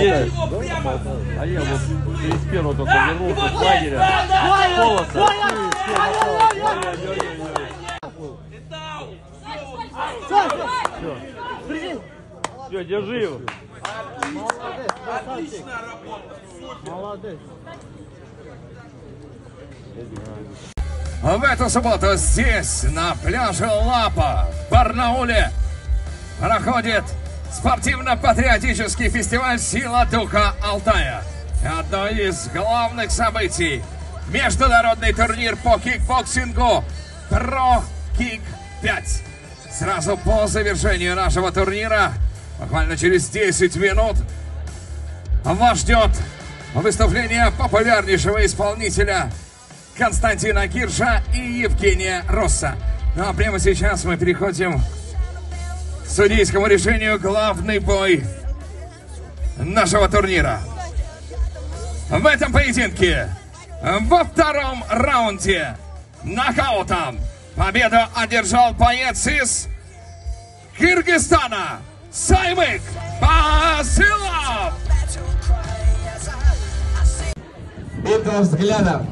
есть. А я вот из первого только вернулся с лагеря. Полоса. Все, держи его. Отличная работа. Молодец. В эту субботу здесь, на пляже Лапа, в Барнауле, проходит спортивно-патриотический фестиваль «Сила духа Алтая». Одно из главных событий – международный турнир по кикбоксингу Pro Kick 5. Сразу по завершению нашего турнира, буквально через 10 минут, вас ждет выступление популярнейшего исполнителя Константина Кирша и Евгения Росса. Ну а прямо сейчас мы переходим к судейскому решению, главный бой нашего турнира. В этом поединке во втором раунде нокаутом победу одержал боец из Кыргызстана Саймык Басилов. Битва взглядов.